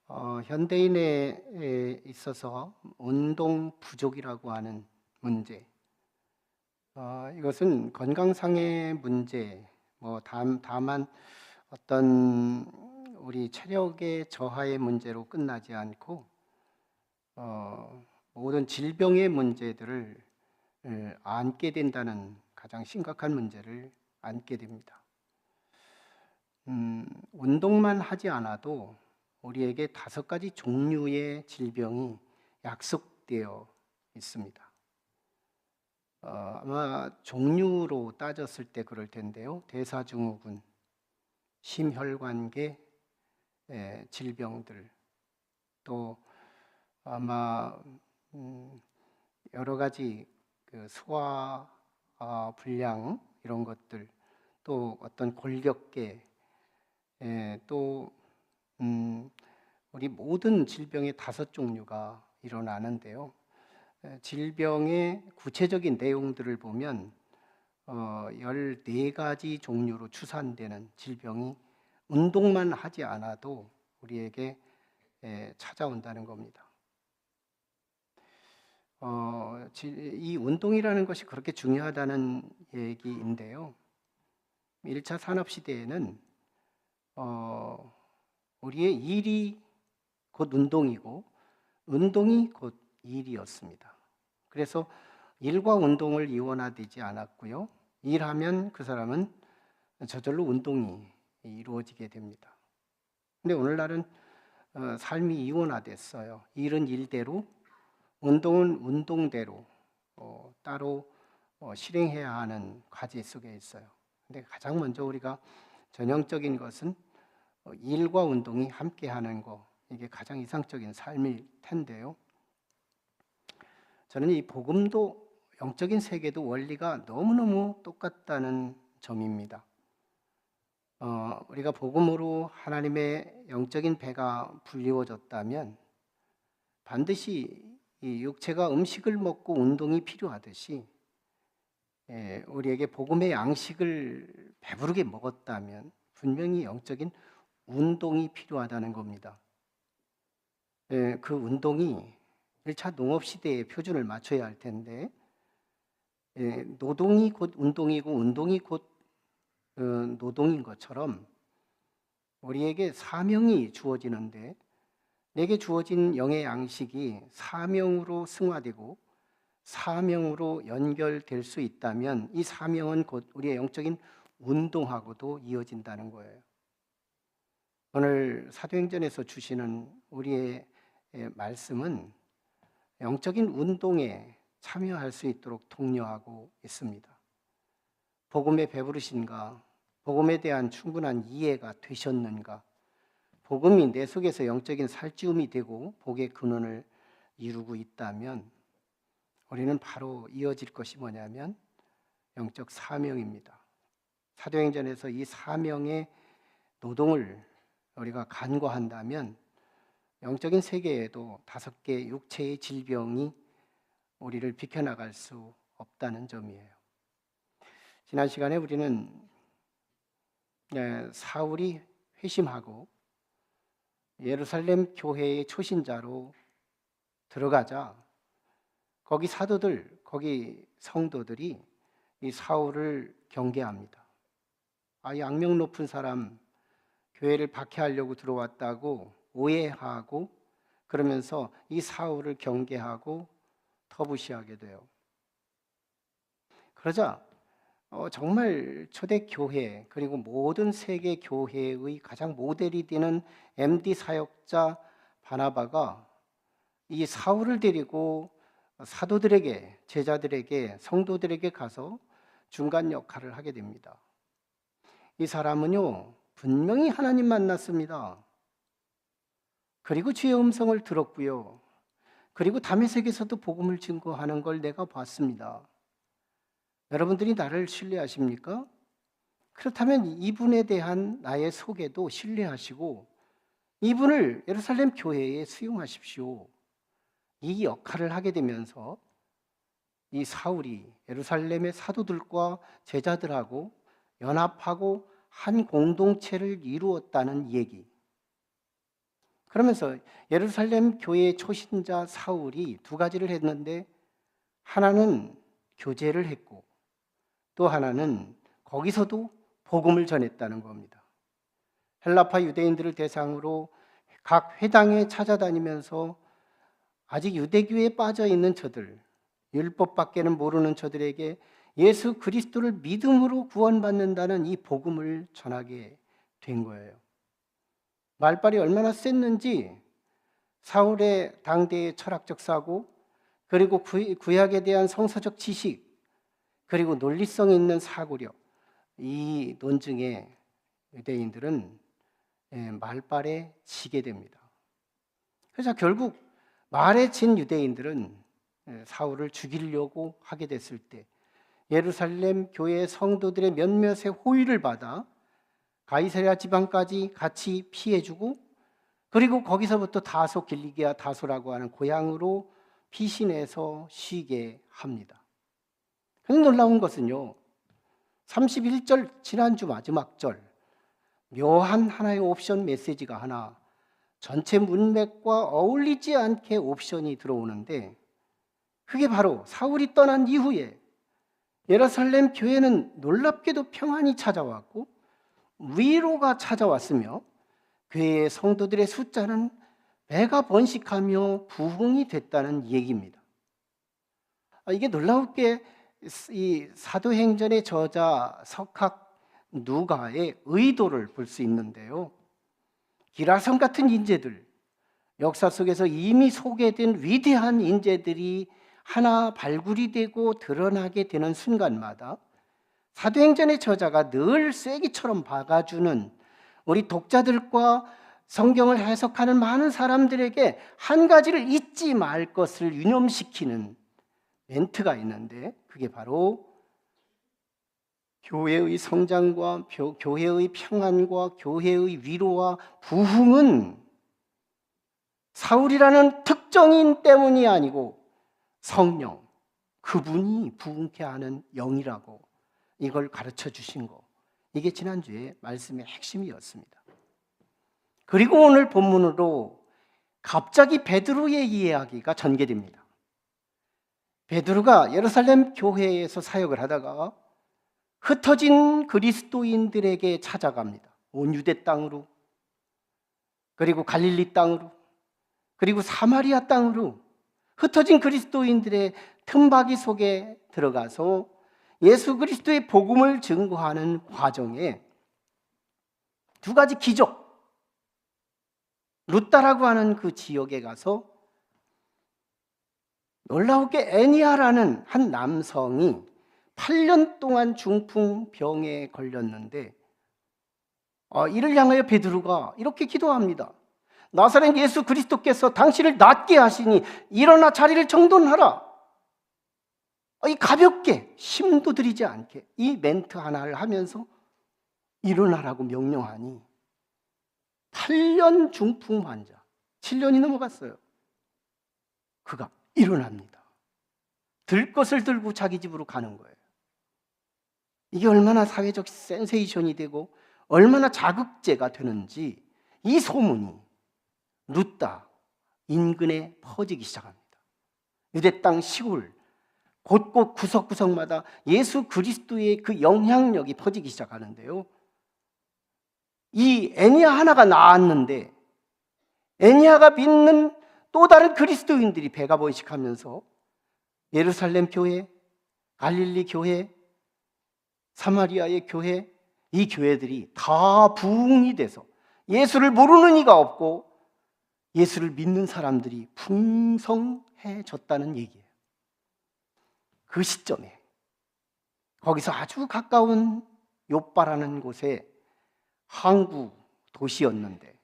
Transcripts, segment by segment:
현대인에 있어서 운동 부족이라고 하는 문제, 이것은 건강상의 문제, 다만 어떤 우리 체력의 저하의 문제로 끝나지 않고 모든 질병의 문제들을 안게 된다는 가장 심각한 문제를 안게 됩니다. 운동만 하지 않아도 우리에게 5가지 종류의 질병이 약속되어 있습니다. 아마 종류로 따졌을 때 그럴 텐데요. 대사증후군, 심혈관계 질병들, 또 아마 여러 가지 소화 불량 이런 것들, 또 어떤 골격계, 또 우리 모든 질병의 5종류가 일어나는데요. 질병의 구체적인 내용들을 보면 14가지 종류로 추산되는 질병이 운동만 하지 않아도 우리에게 찾아온다는 겁니다. 이 운동이라는 것이 그렇게 중요하다는 얘기인데요. 1차 산업시대에는 우리의 일이 곧 운동이고 운동이 곧 일이었습니다. 그래서 일과 운동을 이원화되지 않았고요. 일하면 그 사람은 저절로 운동이 이루어지게 됩니다. 근데 오늘날은 삶이 이원화됐어요. 일은 일대로, 운동은 운동대로 따로 실행해야 하는 과제 속에 있어요. 근데 가장 먼저 우리가 전형적인 것은 일과 운동이 함께하는 거, 이게 가장 이상적인 삶일 텐데요. 저는 이 복음도 영적인 세계도 원리가 너무너무 똑같다는 점입니다. 우리가 복음으로 하나님의 영적인 배가 불리워졌다면 반드시 이 육체가 음식을 먹고 운동이 필요하듯이 우리에게 복음의 양식을 배부르게 먹었다면 분명히 영적인 운동이 필요하다는 겁니다. 그 운동이 1차 농업시대의 표준을 맞춰야 할 텐데 노동이 곧 운동이고 운동이 곧 노동인 것처럼 우리에게 사명이 주어지는데 내게 주어진 영의 양식이 사명으로 승화되고 사명으로 연결될 수 있다면 이 사명은 곧 우리의 영적인 운동하고도 이어진다는 거예요. 오늘 사도행전에서 주시는 우리의 말씀은 영적인 운동에 참여할 수 있도록 독려하고 있습니다. 복음에 배부르신가? 복음에 대한 충분한 이해가 되셨는가? 복음이 내 속에서 영적인 살찌움이 되고 복의 근원을 이루고 있다면 우리는 바로 이어질 것이 뭐냐면 영적 사명입니다. 사도행전에서 이 사명의 노동을 우리가 간과한다면 영적인 세계에도 5개 육체의 질병이 우리를 비켜나갈 수 없다는 점이에요. 지난 시간에 우리는 사울이 회심하고 예루살렘 교회의 초신자로 들어가자 거기 사도들, 거기 성도들이 이 사울을 경계합니다. 이 악명 높은 사람, 교회를 박해하려고 들어왔다고 오해하고 그러면서 이 사울을 경계하고 터부시하게 돼요. 그러자 정말 초대교회 그리고 모든 세계 교회의 가장 모델이 되는 MD 사역자 바나바가 이 사울을 데리고 사도들에게, 제자들에게, 성도들에게 가서 중간 역할을 하게 됩니다. 이 사람은요 분명히 하나님 만났습니다. 그리고 주의 음성을 들었고요. 그리고 다메섹에서도 복음을 증거하는 걸 내가 봤습니다. 여러분들이 나를 신뢰하십니까? 그렇다면 이분에 대한 나의 소개도 신뢰하시고 이분을 예루살렘 교회에 수용하십시오. 이 역할을 하게 되면서 이 사울이 예루살렘의 사도들과 제자들하고 연합하고 한 공동체를 이루었다는 얘기. 그러면서 예루살렘 교회의 초신자 사울이 두 가지를 했는데, 하나는 교제를 했고 또 하나는 거기서도 복음을 전했다는 겁니다. 헬라파 유대인들을 대상으로 각 회당에 찾아다니면서 아직 유대교에 빠져 있는 저들, 율법밖에는 모르는 저들에게 예수 그리스도를 믿음으로 구원받는다는 이 복음을 전하게 된 거예요. 말발이 얼마나 셌는지 사울의 당대의 철학적 사고, 그리고 구약에 대한 성서적 지식, 그리고 논리성 있는 사고력, 이 논증에 유대인들은 말발에 지게 됩니다. 그래서 결국 말에 진 유대인들은 사울을 죽이려고 하게 됐을 때 예루살렘 교회 성도들의 몇몇의 호의를 받아 가이사랴 지방까지 같이 피해주고, 그리고 거기서부터 다소 길리기아 다소라고 하는 고향으로 피신해서 쉬게 합니다. 그런데 놀라운 것은요, 31절 지난주 마지막 절, 묘한 하나의 옵션 메시지가 하나 전체 문맥과 어울리지 않게 옵션이 들어오는데, 그게 바로 사울이 떠난 이후에 예루살렘 교회는 놀랍게도 평안이 찾아왔고 위로가 찾아왔으며 교회의 성도들의 숫자는 배가 번식하며 부흥이 됐다는 얘기입니다. 이게 놀라울게 이 사도행전의 저자 석학 누가의 의도를 볼 수 있는데요, 기라성 같은 인재들, 역사 속에서 이미 소개된 위대한 인재들이 하나 발굴이 되고 드러나게 되는 순간마다 사도행전의 저자가 늘 쐐기처럼 박아주는 우리 독자들과 성경을 해석하는 많은 사람들에게 한 가지를 잊지 말 것을 유념시키는 멘트가 있는데, 그게 바로 교회의 성장과 교회의 평안과 교회의 위로와 부흥은 사울이라는 특정인 때문이 아니고 성령, 그분이 부흥케 하는 영이라고 이걸 가르쳐 주신 거, 이게 지난주에 말씀의 핵심이었습니다. 그리고 오늘 본문으로 갑자기 베드로의 이야기가 전개됩니다. 베드로가 예루살렘 교회에서 사역을 하다가 흩어진 그리스도인들에게 찾아갑니다. 온 유대 땅으로, 그리고 갈릴리 땅으로, 그리고 사마리아 땅으로 흩어진 그리스도인들의 틈바귀 속에 들어가서 예수 그리스도의 복음을 증거하는 과정에 두 가지 기적, 루따라고 하는 그 지역에 가서 놀라우게 애니아라는 한 남성이 8년 동안 중풍병에 걸렸는데, 이를 향하여 베드로가 이렇게 기도합니다. 나사렛 예수 그리스도께서 당신을 낫게 하시니 일어나 자리를 정돈하라. 이 가볍게, 힘도 들이지 않게 이 멘트 하나를 하면서 일어나라고 명령하니 8년 중풍 환자, 7년이 넘어갔어요. 그가 일어납니다. 들 것을 들고 자기 집으로 가는 거예요. 이게 얼마나 사회적 센세이션이 되고 얼마나 자극제가 되는지 이 소문이 루따 인근에 퍼지기 시작합니다. 유대 땅 시골 곳곳 구석구석마다 예수 그리스도의 그 영향력이 퍼지기 시작하는데요, 이 애니아 하나가 나왔는데 애니아가 믿는 또 다른 그리스도인들이 배가 번식하면서 예루살렘 교회, 갈릴리 교회, 사마리아의 교회, 이 교회들이 다 부흥이 돼서 예수를 모르는 이가 없고 예수를 믿는 사람들이 풍성해졌다는 얘기예요. 그 시점에 거기서 아주 가까운 요빠라는 곳에 항구 도시였는데,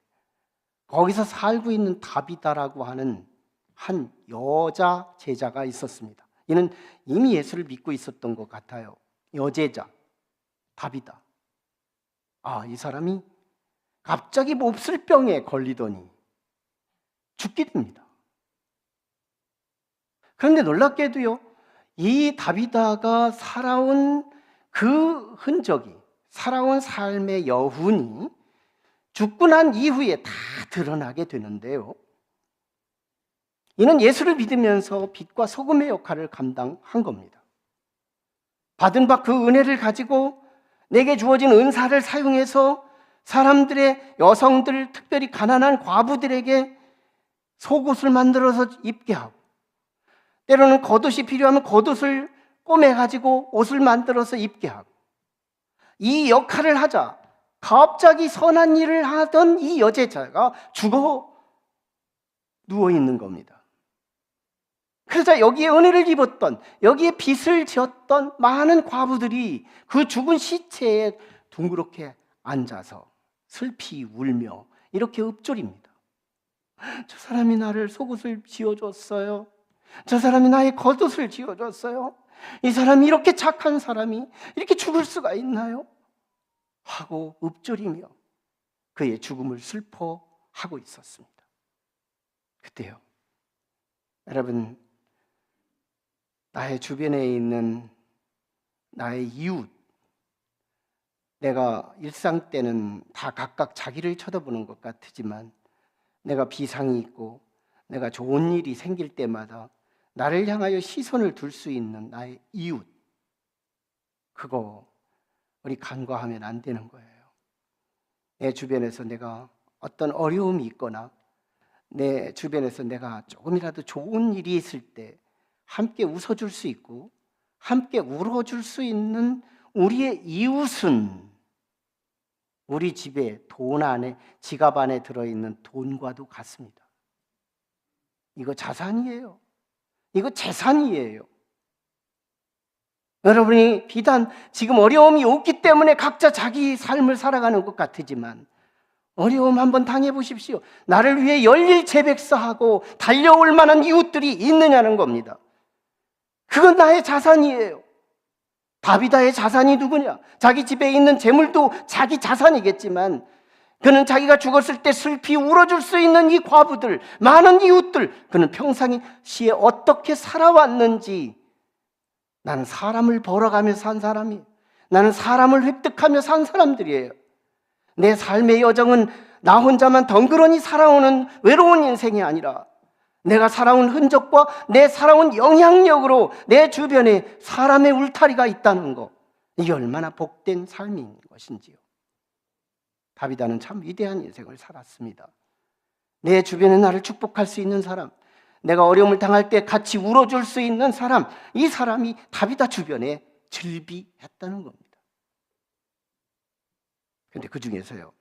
거기서 살고 있는 다비다라고 하는 한 여자 제자가 있었습니다. 이는 이미 예수를 믿고 있었던 것 같아요. 여제자 다비다. 이 사람이 갑자기 몹쓸 병에 걸리더니 죽게 됩니다. 그런데 놀랍게도요, 이 다비다가 살아온 그 흔적이, 살아온 삶의 여훈이 죽고 난 이후에 다 드러나게 되는데요. 이는 예수를 믿으면서 빛과 소금의 역할을 감당한 겁니다. 받은 바 그 은혜를 가지고 내게 주어진 은사를 사용해서 사람들의, 여성들, 특별히 가난한 과부들에게 속옷을 만들어서 입게 하고, 때로는 겉옷이 필요하면 겉옷을 꼬매가지고 옷을 만들어서 입게 하고, 이 역할을 하자 갑자기 선한 일을 하던 이 여제자가 죽어 누워있는 겁니다. 그러자 여기에 은혜를 입었던, 여기에 빚을 지었던 많은 과부들이 그 죽은 시체에 둥그렇게 앉아서 슬피 울며 이렇게 읊조립니다. 저 사람이 나를 속옷을 지어줬어요. 저 사람이 나의 겉옷을 지어줬어요. 이 사람이 이렇게 착한 사람이 이렇게 죽을 수가 있나요? 하고 읊조리며 그의 죽음을 슬퍼하고 있었습니다. 그때요, 여러분, 나의 주변에 있는 나의 이웃, 내가 일상 때는 다 각각 자기를 쳐다보는 것 같지만 내가 비상이 있고 내가 좋은 일이 생길 때마다 나를 향하여 시선을 둘 수 있는 나의 이웃, 그거 우리 간과하면 안 되는 거예요. 내 주변에서 내가 어떤 어려움이 있거나 내 주변에서 내가 조금이라도 좋은 일이 있을 때 함께 웃어줄 수 있고 함께 울어줄 수 있는 우리의 이웃은 우리 집에 돈 안에, 지갑 안에 들어있는 돈과도 같습니다. 이거 자산이에요. 이거 재산이에요. 여러분이 비단 지금 어려움이 없기 때문에 각자 자기 삶을 살아가는 것 같지만 어려움 한번 당해보십시오. 나를 위해 열일 재백사하고 달려올 만한 이웃들이 있느냐는 겁니다. 그건 나의 자산이에요. 다비다의 자산이 누구냐? 자기 집에 있는 재물도 자기 자산이겠지만 그는 자기가 죽었을 때 슬피 울어줄 수 있는 이 과부들, 많은 이웃들, 그는 평상시에 어떻게 살아왔는지, 나는 사람을 벌어가며 산 사람이에요. 나는 사람을 획득하며 산 사람들이에요. 내 삶의 여정은 나 혼자만 덩그러니 살아오는 외로운 인생이 아니라 내가 살아온 흔적과 내 살아온 영향력으로 내 주변에 사람의 울타리가 있다는 것, 이게 얼마나 복된 삶인 것인지요. 다비다는 참 위대한 인생을 살았습니다. 내 주변에 나를 축복할 수 있는 사람, 내가 어려움을 당할 때 같이 울어줄 수 있는 사람, 이 사람이 다비다 주변에 즐비했다는 겁니다. 그런데 그 중에서요,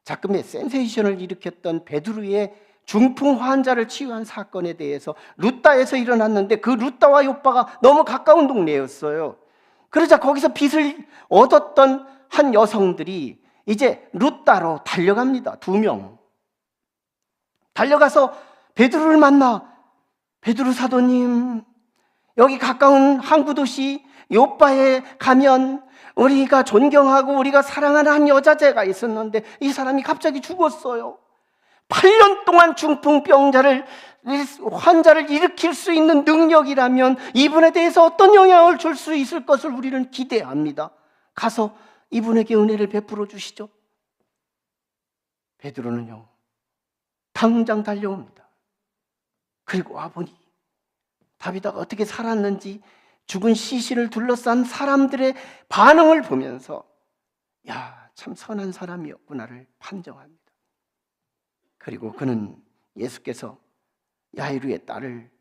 자금의 센세이션을 일으켰던 베드로의 중풍 환자를 치유한 사건에 대해서 루따에서 일어났는데 그 루따와 욥바가 너무 가까운 동네였어요. 그러자 거기서 빚을 얻었던 한 여성들이 이제 루따로 달려갑니다. 2명 달려가서 베드로를 만나, 베드로 사도님, 여기 가까운 항구 도시 욥바에 가면 우리가 존경하고 우리가 사랑하는 한 여자제가 있었는데 이 사람이 갑자기 죽었어요. 8년 동안 중풍병자를, 환자를 일으킬 수 있는 능력이라면 이분에 대해서 어떤 영향을 줄 수 있을 것을 우리는 기대합니다. 가서 이분에게 은혜를 베풀어 주시죠. 베드로는요, 당장 달려옵니다. 그리고 와보니 다비다가 어떻게 살았는지 죽은 시신을 둘러싼 사람들의 반응을 보면서 야, 참 선한 사람이었구나를 판정합니다. 그리고 그는 예수께서 야이루의 딸을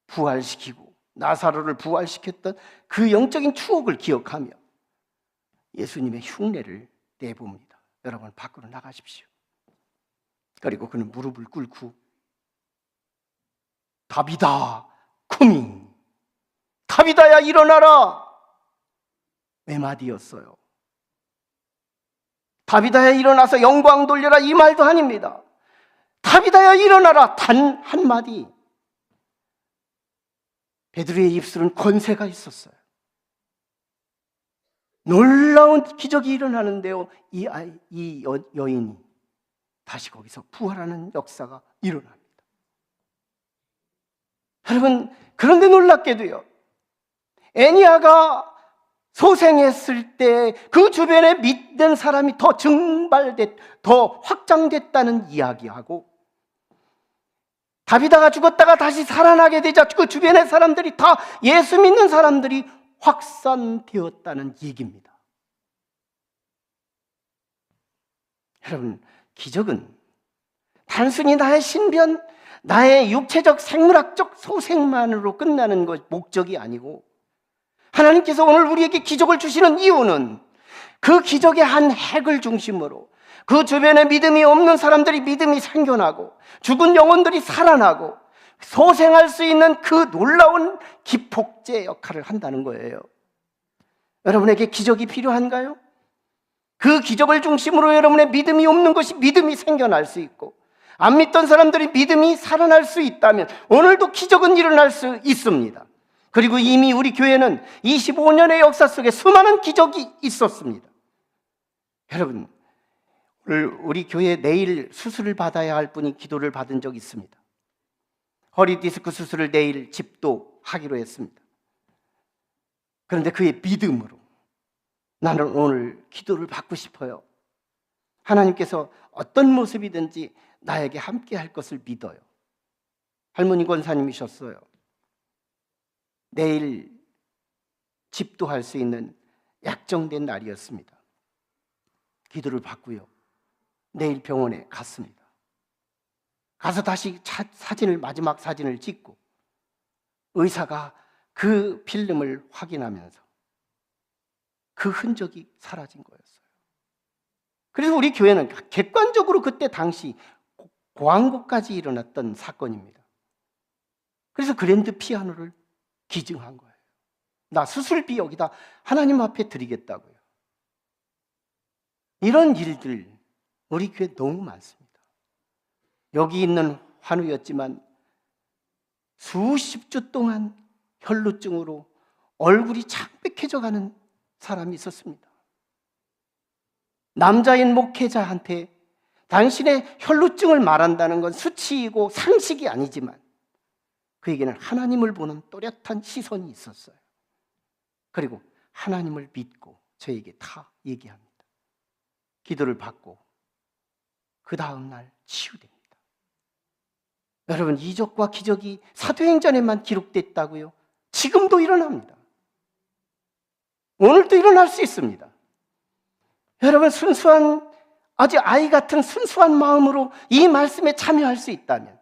부활시키고 나사로를 부활시켰던 그 영적인 추억을 기억하며 예수님의 흉내를 내봅니다. 여러분, 밖으로 나가십시오. 그리고 그는 무릎을 꿇고 다비다 쿠미, 다비다야 일어나라, 네 마디였어요. 다비다야 일어나서 영광 돌려라, 이 말도 아닙니다. 다비다야 일어나라, 단 한마디. 베드로의 입술은 권세가 있었어요. 놀라운 기적이 일어나는데요, 이 여인이 다시 거기서 부활하는 역사가 일어납니다. 여러분, 그런데 놀랍게도요, 애니아가 소생했을 때 그 주변에 믿는 사람이 더 더 확장됐다는 이야기하고, 다비다가 죽었다가 다시 살아나게 되자 그 주변의 사람들이 다 예수 믿는 사람들이 확산되었다는 얘기입니다. 여러분, 기적은 단순히 나의 신변, 나의 육체적 생물학적 소생만으로 끝나는 것 목적이 아니고, 하나님께서 오늘 우리에게 기적을 주시는 이유는 그 기적의 한 핵을 중심으로 그 주변에 믿음이 없는 사람들이 믿음이 생겨나고 죽은 영혼들이 살아나고 소생할 수 있는 그 놀라운 기폭제 역할을 한다는 거예요. 여러분에게 기적이 필요한가요? 그 기적을 중심으로 여러분의 믿음이 없는 것이 믿음이 생겨날 수 있고, 안 믿던 사람들이 믿음이 살아날 수 있다면 오늘도 기적은 일어날 수 있습니다. 그리고 이미 우리 교회는 25년의 역사 속에 수많은 기적이 있었습니다. 여러분, 우리 교회 내일 수술을 받아야 할 분이 기도를 받은 적이 있습니다. 허리 디스크 수술을 내일 집도하기로 했습니다. 그런데 그의 믿음으로 나는 오늘 기도를 받고 싶어요. 하나님께서 어떤 모습이든지 나에게 함께 할 것을 믿어요. 할머니 권사님이셨어요. 내일 집도할 수 있는 약정된 날이었습니다. 기도를 받고요, 내일 병원에 갔습니다. 가서 다시 마지막 사진을 찍고 의사가 그 필름을 확인하면서 그 흔적이 사라진 거였어요. 그래서 우리 교회는 객관적으로 그때 당시 고항고까지 일어났던 사건입니다. 그래서 그랜드 피아노를 기증한 거예요. 나 수술비 여기다 하나님 앞에 드리겠다고요. 이런 일들 우리 교회 너무 많습니다. 여기 있는 환우였지만 수십 주 동안 혈루증으로 얼굴이 창백해져 가는 사람이 있었습니다. 남자인 목회자한테 당신의 혈루증을 말한다는 건 수치이고 상식이 아니지만 그에게는 하나님을 보는 또렷한 시선이 있었어요. 그리고 하나님을 믿고 저에게 다 얘기합니다. 기도를 받고 그 다음 날 치유됩니다. 여러분, 이적과 기적이 사도행전에만 기록됐다고요? 지금도 일어납니다. 오늘도 일어날 수 있습니다. 여러분, 아주 아이 같은 순수한 마음으로 이 말씀에 참여할 수 있다면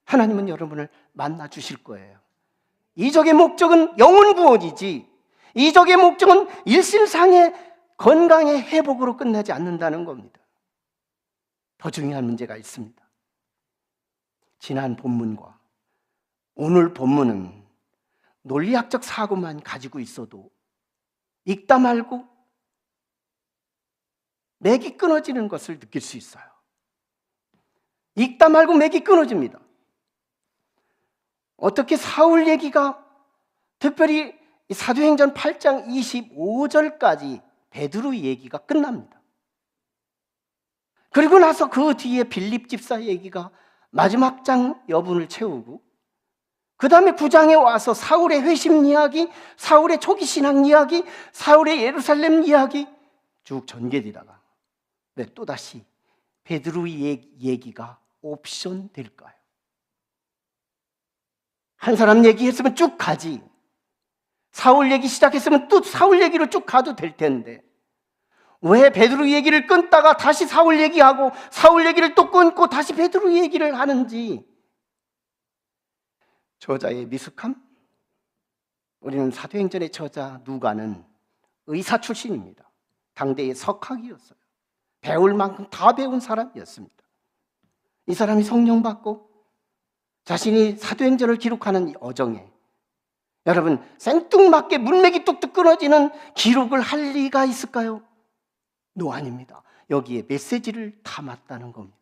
하나님은 여러분을 만나 주실 거예요. 이적의 목적은 영혼 구원이지, 이적의 목적은 일신상의 건강의 회복으로 끝나지 않는다는 겁니다. 더 중요한 문제가 있습니다. 지난 본문과 오늘 본문은 논리학적 사고만 가지고 있어도 읽다 말고 맥이 끊어지는 것을 느낄 수 있어요. 읽다 말고 맥이 끊어집니다. 어떻게 사울 얘기가, 특별히 사도행전 8장 25절까지 베드로 얘기가 끝납니다. 그리고 나서 그 뒤에 빌립 집사 얘기가 마지막 장 여분을 채우고, 그 다음에 9장에 와서 사울의 회심 이야기, 사울의 초기 신앙 이야기, 사울의 예루살렘 이야기 쭉 전개되다가 왜 또다시 베드로의 얘기가 옵션 될까요? 한 사람 얘기했으면 쭉 가지, 사울 얘기 시작했으면 또 사울 얘기로 쭉 가도 될 텐데 왜 베드로 얘기를 끊다가 다시 사울 얘기하고 사울 얘기를 또 끊고 다시 베드로 얘기를 하는지. 저자의 미숙함? 우리는 사도행전의 저자 누가는 의사 출신입니다. 당대의 석학이었어요. 배울 만큼 다 배운 사람이었습니다. 이 사람이 성령 받고 자신이 사도행전을 기록하는 이 어정에 여러분, 생뚱맞게 문맥이 뚝뚝 끊어지는 기록을 할 리가 있을까요? 아닙니다. 여기에 메시지를 담았다는 겁니다.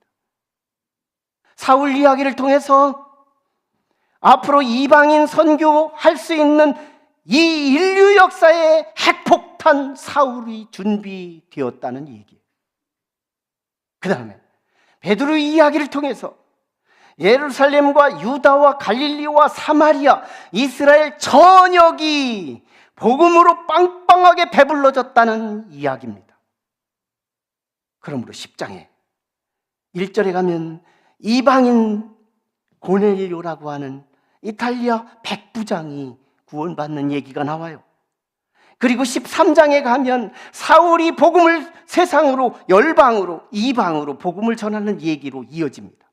사울 이야기를 통해서 앞으로 이방인 선교할 수 있는 이 인류 역사의 핵폭탄 사울이 준비되었다는 얘기예요. 그 다음에 베드로 이야기를 통해서 예루살렘과 유다와 갈릴리와 사마리아, 이스라엘 전역이 복음으로 빵빵하게 배불러졌다는 이야기입니다. 그러므로 10장에 1절에 가면 이방인 고넬료라고 하는 이탈리아 백부장이 구원받는 얘기가 나와요. 그리고 13장에 가면 사울이 복음을 세상으로, 열방으로, 이방으로 복음을 전하는 얘기로 이어집니다.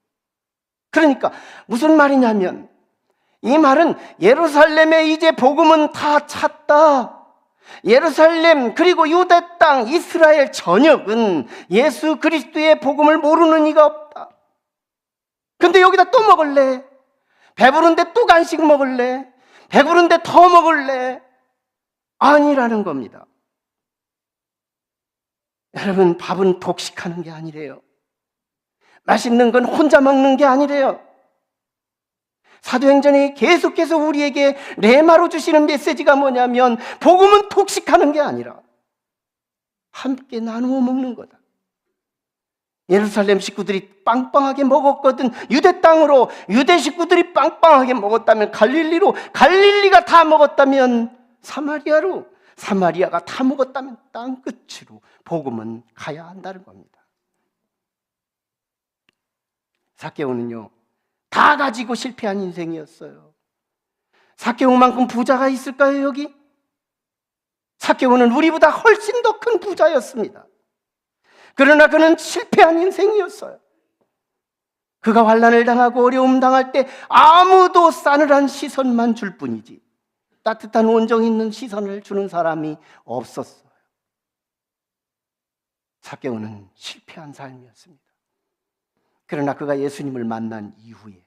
그러니까 무슨 말이냐면, 이 말은 예루살렘에 이제 복음은 다 찼다. 예루살렘 그리고 유대 땅 이스라엘 전역은 예수 그리스도의 복음을 모르는 이가 없다. 근데 여기다 또 먹을래? 배부른데 또 간식 먹을래? 배부른데 더 먹을래? 아니라는 겁니다. 여러분, 밥은 독식하는 게 아니래요. 맛있는 건 혼자 먹는 게 아니래요. 사도행전이 계속해서 우리에게 레마로 주시는 메시지가 뭐냐면, 복음은 독식하는 게 아니라 함께 나누어 먹는 거다. 예루살렘 식구들이 빵빵하게 먹었거든 유대 땅으로, 유대 식구들이 빵빵하게 먹었다면 갈릴리로, 갈릴리가 다 먹었다면 사마리아로, 사마리아가 다 먹었다면 땅끝으로 복음은 가야 한다는 겁니다. 삭개오는요, 다 가지고 실패한 인생이었어요. 삭개오만큼 부자가 있을까요, 여기? 삭개오는 우리보다 훨씬 더 큰 부자였습니다. 그러나 그는 실패한 인생이었어요. 그가 환난을 당하고 어려움 당할 때 아무도 싸늘한 시선만 줄 뿐이지 따뜻한 온정 있는 시선을 주는 사람이 없었어요. 삭개오는 실패한 삶이었습니다. 그러나 그가 예수님을 만난 이후에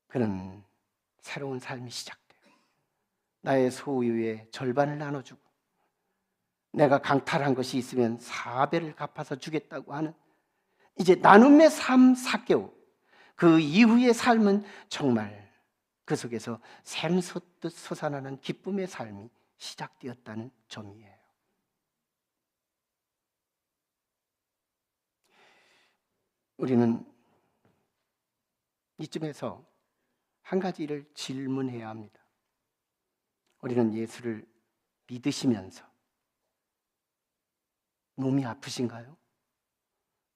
그는 새로운 삶이 시작돼요. 나의 소유의 절반을 나눠주고 내가 강탈한 것이 있으면 4배를 갚아서 주겠다고 하는, 이제 나눔의 삶 삭개오. 그 이후의 삶은 정말 그 속에서 샘솟듯 솟아나는 기쁨의 삶이 시작되었다는 점이에요. 우리는 이쯤에서 한 가지를 질문해야 합니다. 우리는 예수를 믿으시면서 몸이 아프신가요?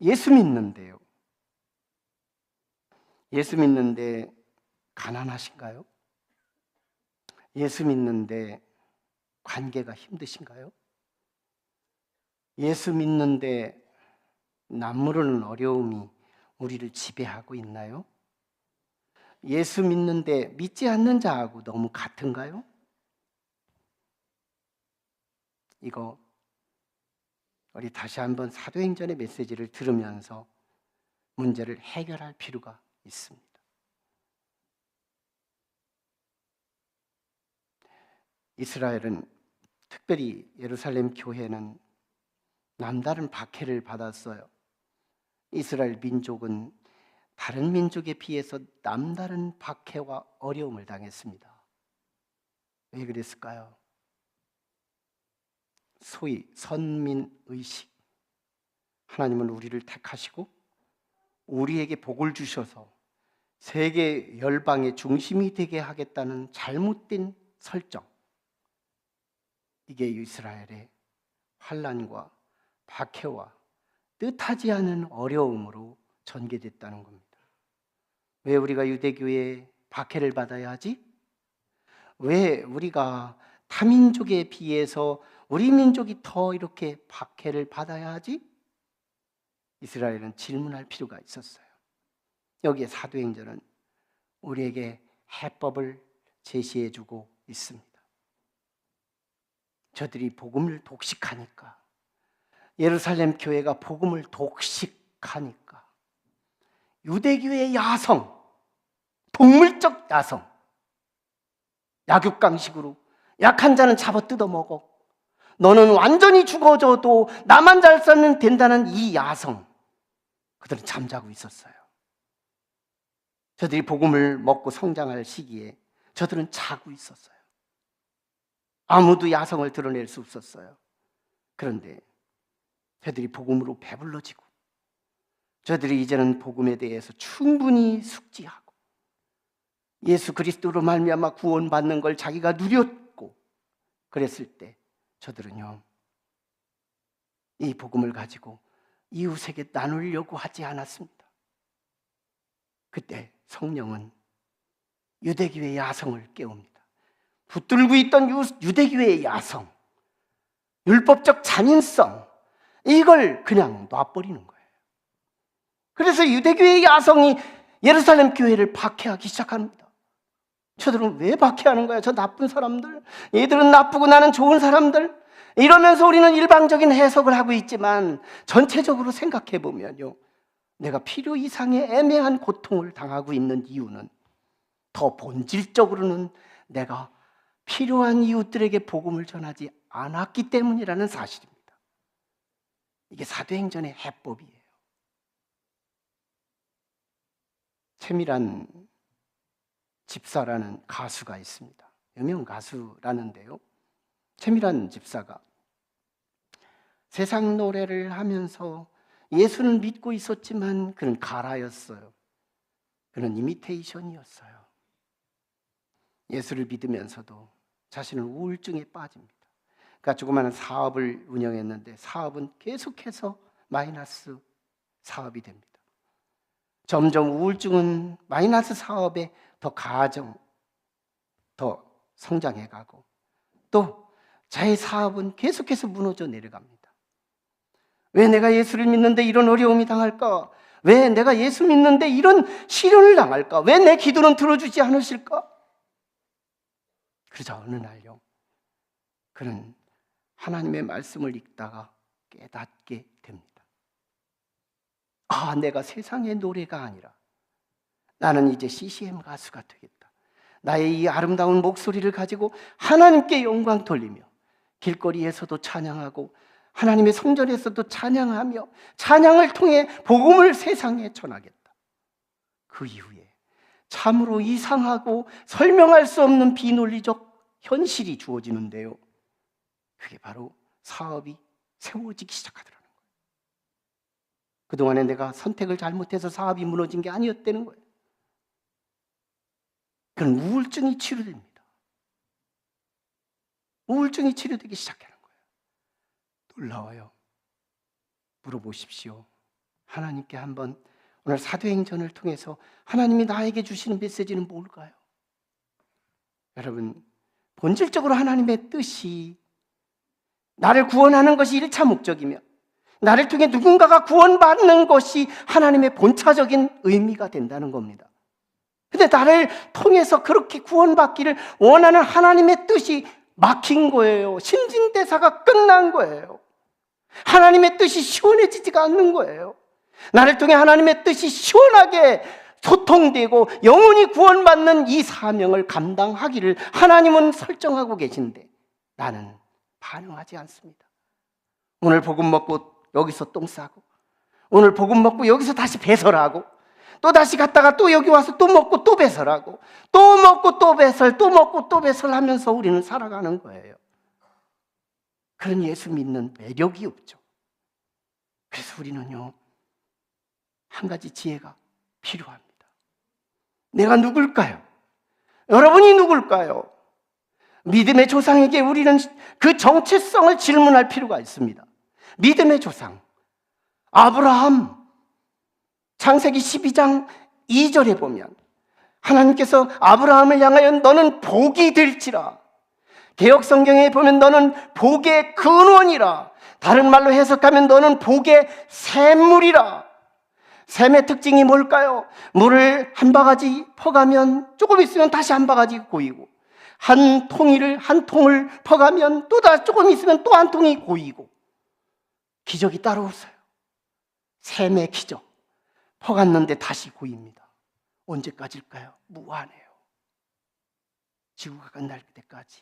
예수 믿는데요. 예수 믿는데 가난하신가요? 예수 믿는데 관계가 힘드신가요? 예수 믿는데 남모르는 어려움이 우리를 지배하고 있나요? 예수 믿는데 믿지 않는 자하고 너무 같은가요? 이거 우리 다시 한번 사도행전의 메시지를 들으면서 문제를 해결할 필요가 있습니다. 이스라엘은, 특별히 예루살렘 교회는 남다른 박해를 받았어요. 이스라엘 민족은 다른 민족에 비해서 남다른 박해와 어려움을 당했습니다. 왜 그랬을까요? 소위 선민의식. 하나님은 우리를 택하시고 우리에게 복을 주셔서 세계 열방의 중심이 되게 하겠다는 잘못된 설정. 이게 이스라엘의 환난과 박해와 뜻하지 않은 어려움으로 전개됐다는 겁니다. 왜 우리가 유대교의 박해를 받아야 하지? 왜 우리가 타민족에 비해서 우리 민족이 더 이렇게 박해를 받아야 하지? 이스라엘은 질문할 필요가 있었어요. 여기에 사도행전은 우리에게 해법을 제시해주고 있습니다. 저들이 복음을 독식하니까, 예루살렘 교회가 복음을 독식하니까 유대교의 야성, 동물적 야성, 약육강식으로 약한 자는 잡아 뜯어먹어, 너는 완전히 죽어져도 나만 잘 살면 된다는 이 야성, 그들은 잠자고 있었어요. 저들이 복음을 먹고 성장할 시기에 저들은 자고 있었어요. 아무도 야성을 드러낼 수 없었어요. 그런데 저들이 복음으로 배불러지고, 저들이 이제는 복음에 대해서 충분히 숙지하고 예수 그리스도로 말미암아 구원받는 걸 자기가 누렸고 그랬을 때 저들은요, 이 복음을 가지고 이웃에게 나누려고 하지 않았습니다. 그때 성령은 유대교회의 야성을 깨웁니다. 붙들고 있던 유대교회의 야성, 율법적 잔인성, 이걸 그냥 놔버리는 거예요. 그래서 유대교회의 야성이 예루살렘 교회를 박해하기 시작합니다. 저들은 왜 박해하는 거야? 저 나쁜 사람들, 얘들은 나쁘고 나는 좋은 사람들, 이러면서 우리는 일방적인 해석을 하고 있지만 전체적으로 생각해 보면요, 내가 필요 이상의 애매한 고통을 당하고 있는 이유는 더 본질적으로는 내가 필요한 이웃들에게 복음을 전하지 않았기 때문이라는 사실입니다. 이게 사도행전의 해법이에요. 최미란 집사라는 가수가 있습니다. 유명 가수라는데요, 최미란 집사가 세상 노래를 하면서 예수는 믿고 있었지만 그는 가라였어요. 그는 이미테이션이었어요. 예수를 믿으면서도 자신은 우울증에 빠집니다. 그러니까 조그마한 사업을 운영했는데 사업은 계속해서 마이너스 사업이 됩니다. 점점 우울증은 마이너스 사업에 더 성장해가고, 또 자기 사업은 계속해서 무너져 내려갑니다. 왜 내가 예수를 믿는데 이런 어려움이 당할까? 왜 내가 예수 믿는데 이런 시련을 당할까? 왜 내 기도는 들어주지 않으실까? 그러자 어느 날요, 그는 하나님의 말씀을 읽다가 깨닫게 됩니다. 아, 내가 세상의 노래가 아니라 나는 이제 CCM 가수가 되겠다. 나의 이 아름다운 목소리를 가지고 하나님께 영광 돌리며 길거리에서도 찬양하고 하나님의 성전에서도 찬양하며 찬양을 통해 복음을 세상에 전하겠다. 그 이후에 참으로 이상하고 설명할 수 없는 비논리적 현실이 주어지는데요, 그게 바로 사업이 세워지기 시작하더라는 거예요. 그동안에 내가 선택을 잘못해서 사업이 무너진 게 아니었다는 거예요. 그런 우울증이 치료됩니다. 우울증이 치료되기 시작하는 거예요. 놀라워요. 물어보십시오. 하나님께 한번 오늘 사도행전을 통해서 하나님이 나에게 주시는 메시지는 뭘까요? 여러분, 본질적으로 하나님의 뜻이 나를 구원하는 것이 1차 목적이며 나를 통해 누군가가 구원받는 것이 하나님의 본차적인 의미가 된다는 겁니다. 근데 나를 통해서 그렇게 구원받기를 원하는 하나님의 뜻이 막힌 거예요. 신진대사가 끝난 거예요. 하나님의 뜻이 시원해지지가 않는 거예요. 나를 통해 하나님의 뜻이 시원하게 소통되고 영원히 구원받는 이 사명을 감당하기를 하나님은 설정하고 계신데 나는 반응하지 않습니다. 오늘 복음 먹고 여기서 똥 싸고, 오늘 복음 먹고 여기서 다시 배설하고, 또 다시 갔다가 또 여기 와서 또 먹고 또 배설하고, 또 먹고 또 배설, 또 먹고 또 배설하면서 우리는 살아가는 거예요. 그런 예수 믿는 매력이 없죠. 그래서 우리는요, 한 가지 지혜가 필요합니다. 내가 누굴까요? 여러분이 누굴까요? 믿음의 조상에게 우리는 그 정체성을 질문할 필요가 있습니다. 믿음의 조상 아브라함, 창세기 12장 2절에 보면 하나님께서 아브라함을 향하여 너는 복이 될지라, 개역성경에 보면 너는 복의 근원이라, 다른 말로 해석하면 너는 복의 샘물이라. 샘의 특징이 뭘까요? 물을 한 바가지 퍼가면 조금 있으면 다시 한 바가지 고이고, 한 통을 퍼가면 또 조금 있으면 또 한 통이 고이고, 기적이 따로 없어요. 샘의 기적. 퍼갔는데 다시 고입니다. 언제까지일까요? 무한해요. 지구가 끝날 때까지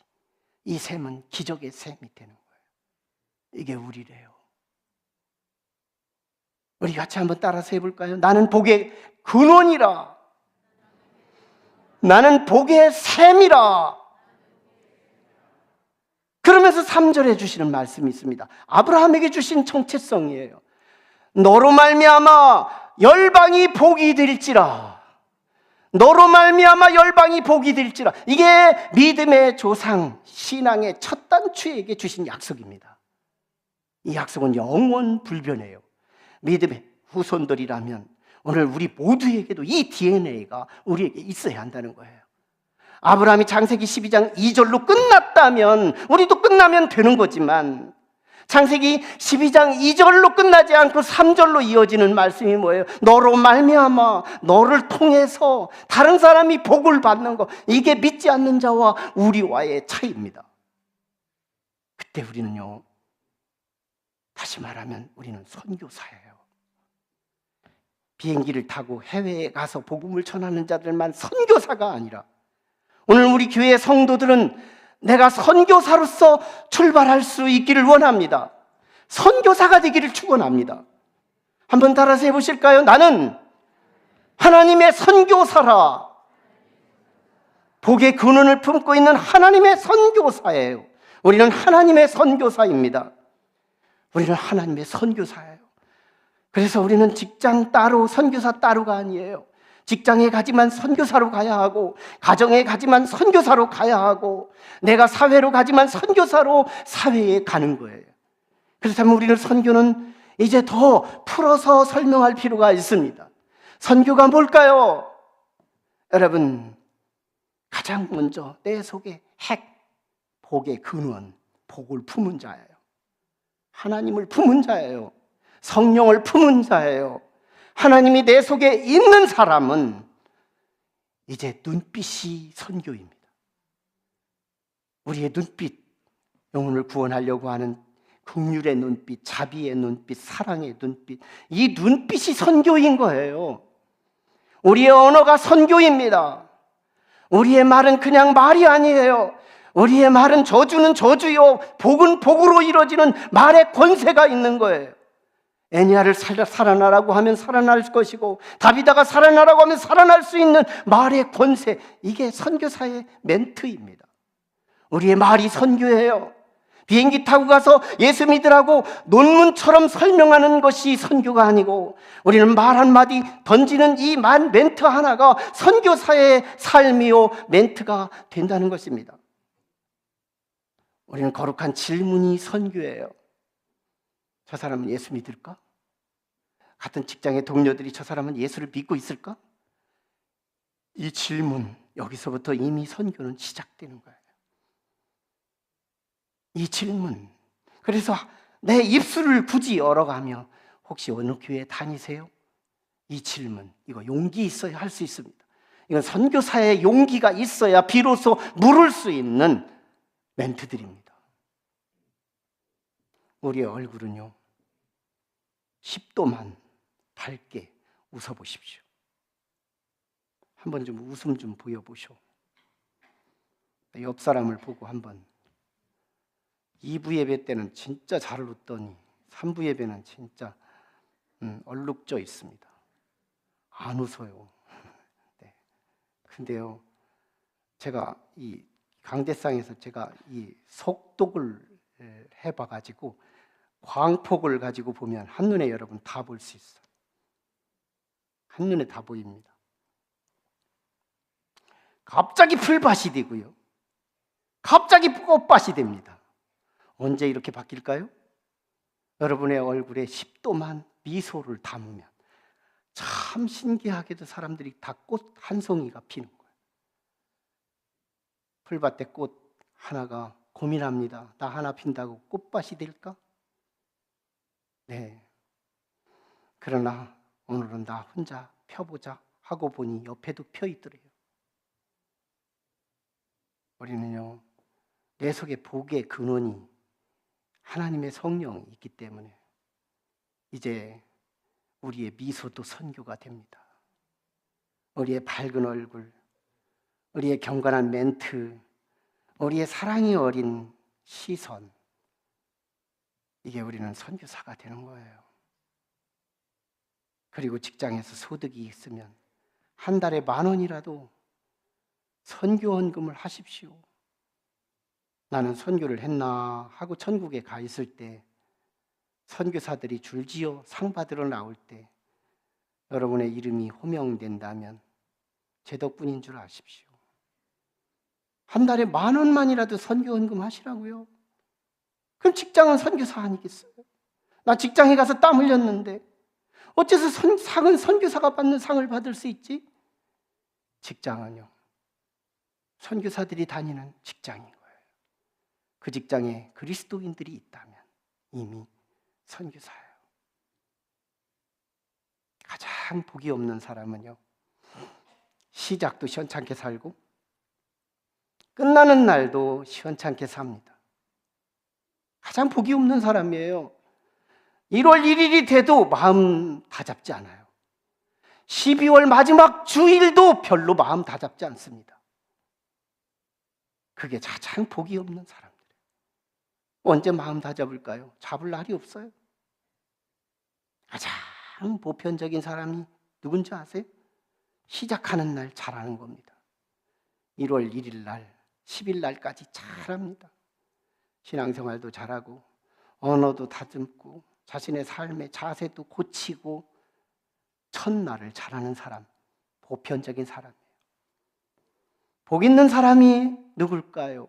이 샘은 기적의 샘이 되는 거예요. 이게 우리래요. 우리 같이 한번 따라서 해볼까요? 나는 복의 근원이라, 나는 복의 샘이라. 그러면서 3절에 주시는 말씀이 있습니다. 아브라함에게 주신 정체성이에요. 너로 말미암아 열방이 복이 될지라. 너로 말미암아 열방이 복이 될지라. 이게 믿음의 조상, 신앙의 첫 단추에게 주신 약속입니다. 이 약속은 영원 불변해요. 믿음의 후손들이라면 오늘 우리 모두에게도 이 DNA가 우리에게 있어야 한다는 거예요. 아브라함이 창세기 12장 2절로 끝났다면 우리도 끝나면 되는 거지만, 창세기 12장 2절로 끝나지 않고 3절로 이어지는 말씀이 뭐예요? 너로 말미암아, 너를 통해서 다른 사람이 복을 받는 것. 이게 믿지 않는 자와 우리와의 차이입니다. 그때 우리는요, 다시 말하면 우리는 선교사예요. 비행기를 타고 해외에 가서 복음을 전하는 자들만 선교사가 아니라, 오늘 우리 교회 성도들은 내가 선교사로서 출발할 수 있기를 원합니다. 선교사가 되기를 축원합니다. 한번 따라서 해보실까요? 나는 하나님의 선교사라. 복의 근원을 품고 있는 하나님의 선교사예요. 우리는 하나님의 선교사입니다. 우리는 하나님의 선교사예요. 그래서 우리는 직장 따로, 선교사 따로가 아니에요. 직장에 가지만 선교사로 가야 하고, 가정에 가지만 선교사로 가야 하고, 내가 사회로 가지만 선교사로 사회에 가는 거예요. 그렇다면 우리는 선교는 이제 더 풀어서 설명할 필요가 있습니다. 선교가 뭘까요? 여러분, 가장 먼저 내 속에 핵, 복의 근원, 복을 품은 자예요. 하나님을 품은 자예요. 성령을 품은 자예요. 하나님이 내 속에 있는 사람은 이제 눈빛이 선교입니다. 우리의 눈빛, 영혼을 구원하려고 하는 긍휼의 눈빛, 자비의 눈빛, 사랑의 눈빛, 이 눈빛이 선교인 거예요. 우리의 언어가 선교입니다. 우리의 말은 그냥 말이 아니에요. 우리의 말은 저주는 저주요, 복은 복으로 이루어지는 말의 권세가 있는 거예요. 애니야를 살아나라고 하면 살아날 것이고, 다비다가 살아나라고 하면 살아날 수 있는 말의 권세, 이게 선교사의 멘트입니다. 우리의 말이 선교예요. 비행기 타고 가서 예수 믿으라고 논문처럼 설명하는 것이 선교가 아니고, 우리는 말 한마디 던지는 이 멘트 하나가 선교사의 삶이요 멘트가 된다는 것입니다. 우리는 거룩한 질문이 선교예요. 저 사람은 예수 믿을까? 같은 직장의 동료들이 저 사람은 예수를 믿고 있을까? 이 질문, 여기서부터 이미 선교는 시작되는 거예요. 이 질문. 그래서 내 입술을 굳이 열어가며 혹시 어느 교회 다니세요? 이 질문, 이거 용기 있어야 할 수 있습니다. 이건 선교사의 용기가 있어야 비로소 물을 수 있는 멘트들입니다. 우리의 얼굴은요, 10도만 밝게 웃어보십시오. 한번 좀 웃음 좀 보여보쇼. 옆 사람을 보고 한번, 2부 예배 때는 진짜 잘 웃더니 3부 예배는 진짜 얼룩져 있습니다. 안 웃어요. 네. 근데요, 제가 이 강대상에서 제가 이 속독을 해봐가지고 광폭을 가지고 보면 한눈에 여러분 다 볼 수 있어요. 한눈에 다 보입니다. 갑자기 풀밭이 되고요, 갑자기 꽃밭이 됩니다. 언제 이렇게 바뀔까요? 여러분의 얼굴에 10도만 미소를 담으면 참 신기하게도 사람들이 다 꽃 한 송이가 피는 거예요. 풀밭에 꽃 하나가 고민합니다. 나 하나 핀다고 꽃밭이 될까? 네. 그러나 오늘은 나 혼자 펴보자 하고 보니 옆에도 펴 있더래요. 우리는요, 내 속에 복의 근원이 하나님의 성령이 있기 때문에 이제 우리의 미소도 선교가 됩니다. 우리의 밝은 얼굴, 우리의 경건한 멘트, 우리의 사랑이 어린 시선, 이게 우리는 선교사가 되는 거예요. 그리고 직장에서 소득이 있으면 한 달에 10,000원이라도 선교헌금을 하십시오. 나는 선교를 했나 하고 천국에 가 있을 때, 선교사들이 줄지어 상 받으러 나올 때 여러분의 이름이 호명된다면 제 덕분인 줄 아십시오. 한 달에 10,000원만이라도 선교헌금 하시라고요. 그럼 직장은 선교사 아니겠어요? 나 직장에 가서 땀 흘렸는데 어째서 상은 선교사가 받는 상을 받을 수 있지? 직장은요, 선교사들이 다니는 직장인 거예요. 그 직장에 그리스도인들이 있다면 이미 선교사예요. 가장 복이 없는 사람은요, 시작도 시원찮게 살고 끝나는 날도 시원찮게 삽니다. 가장 복이 없는 사람이에요. 1월 1일이 돼도 마음 다잡지 않아요. 12월 마지막 주일도 별로 마음 다잡지 않습니다. 그게 가장 복이 없는 사람들이에요. 언제 마음 다잡을까요? 잡을 날이 없어요. 가장 보편적인 사람이 누군지 아세요? 시작하는 날 잘하는 겁니다. 1월 1일 날, 10일 날까지 잘합니다. 신앙생활도 잘하고 언어도 다듬고 자신의 삶의 자세도 고치고 첫날을 잘하는 사람, 보편적인 사람이에요. 복 있는 사람이 누굴까요?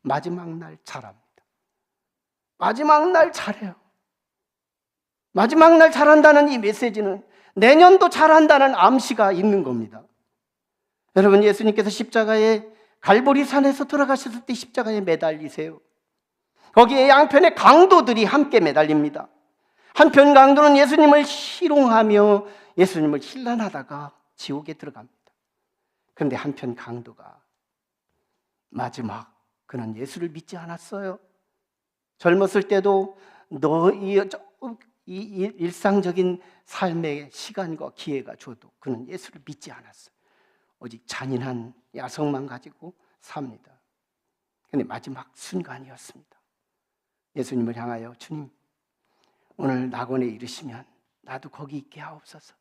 마지막 날 잘합니다. 마지막 날 잘해요. 마지막 날 잘한다는 이 메시지는 내년도 잘한다는 암시가 있는 겁니다. 여러분, 예수님께서 십자가에 갈보리 산에서 돌아가셨을 때 십자가에 매달리세요. 거기에 양편의 강도들이 함께 매달립니다. 한편 강도는 예수님을 희롱하며 예수님을 힐난하다가 지옥에 들어갑니다. 그런데 한편 강도가 마지막 그는 예수를 믿지 않았어요. 젊었을 때도 이 일상적인 삶의 시간과 기회가 줘도 그는 예수를 믿지 않았어요. 오직 잔인한 야성만 가지고 삽니다. 그런데 마지막 순간이었습니다. 예수님을 향하여 주님, 오늘 낙원에 이르시면 나도 거기 있게 하옵소서.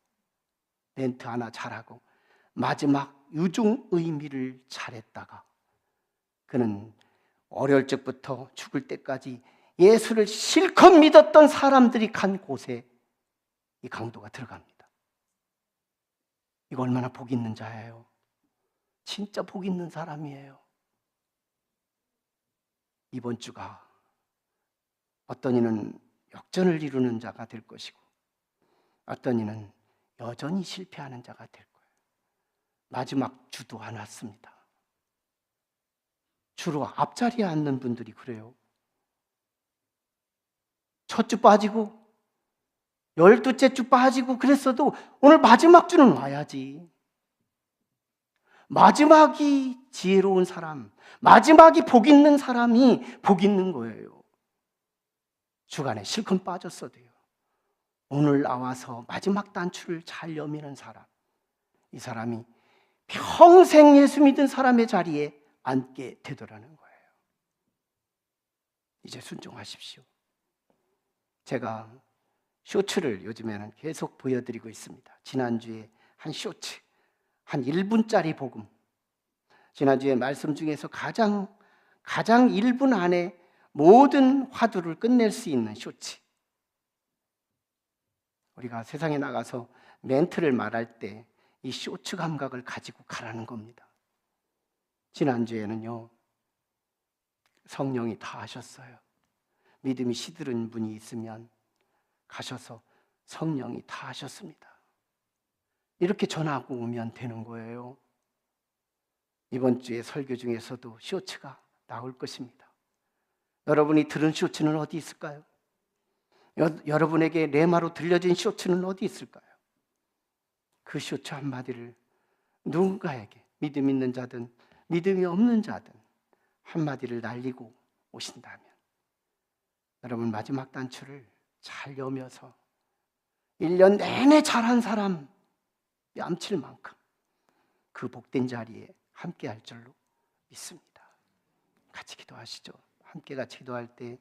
멘트 하나 잘하고 마지막 유종 의미를 잘했다가 그는 어릴 적부터 죽을 때까지 예수를 실컷 믿었던 사람들이 간 곳에 이 강도가 들어갑니다. 이거 얼마나 복 있는 자예요. 진짜 복 있는 사람이에요. 이번 주가 어떤 이는 역전을 이루는 자가 될 것이고 어떤 이는 여전히 실패하는 자가 될 거예요. 마지막 주도 안 왔습니다. 주로 앞자리에 앉는 분들이 그래요. 첫 주 빠지고 12째 주 빠지고 그랬어도 오늘 마지막 주는 와야지. 마지막이 지혜로운 사람, 마지막이 복 있는 사람이 복 있는 거예요. 주간에 실컷 빠졌어도요, 오늘 나와서 마지막 단추를 잘 여미는 사람, 이 사람이 평생 예수 믿은 사람의 자리에 앉게 되더라는 거예요. 이제 순종하십시오. 제가 쇼츠를 요즘에는 계속 보여드리고 있습니다. 지난주에 한 쇼츠, 한 1분짜리 복음, 지난주에 말씀 중에서 가장 1분 안에 모든 화두를 끝낼 수 있는 쇼츠. 우리가 세상에 나가서 멘트를 말할 때 이 쇼츠 감각을 가지고 가라는 겁니다. 지난주에는요, 성령이 다 하셨어요. 믿음이 시들은 분이 있으면 가셔서 성령이 다 하셨습니다. 이렇게 전하고 오면 되는 거예요. 이번 주에 설교 중에서도 쇼츠가 나올 것입니다. 여러분이 들은 쇼츠는 어디 있을까요? 여러분에게 레마로 들려진 쇼츠는 어디 있을까요? 그 쇼츠 한마디를 누군가에게, 믿음 있는 자든 믿음이 없는 자든 한마디를 날리고 오신다면 여러분 마지막 단추를 잘 여며서 1년 내내 잘한 사람 뺨칠 만큼 그 복된 자리에 함께 할 줄로 믿습니다. 같이 기도하시죠. 함께 같이 기도할 때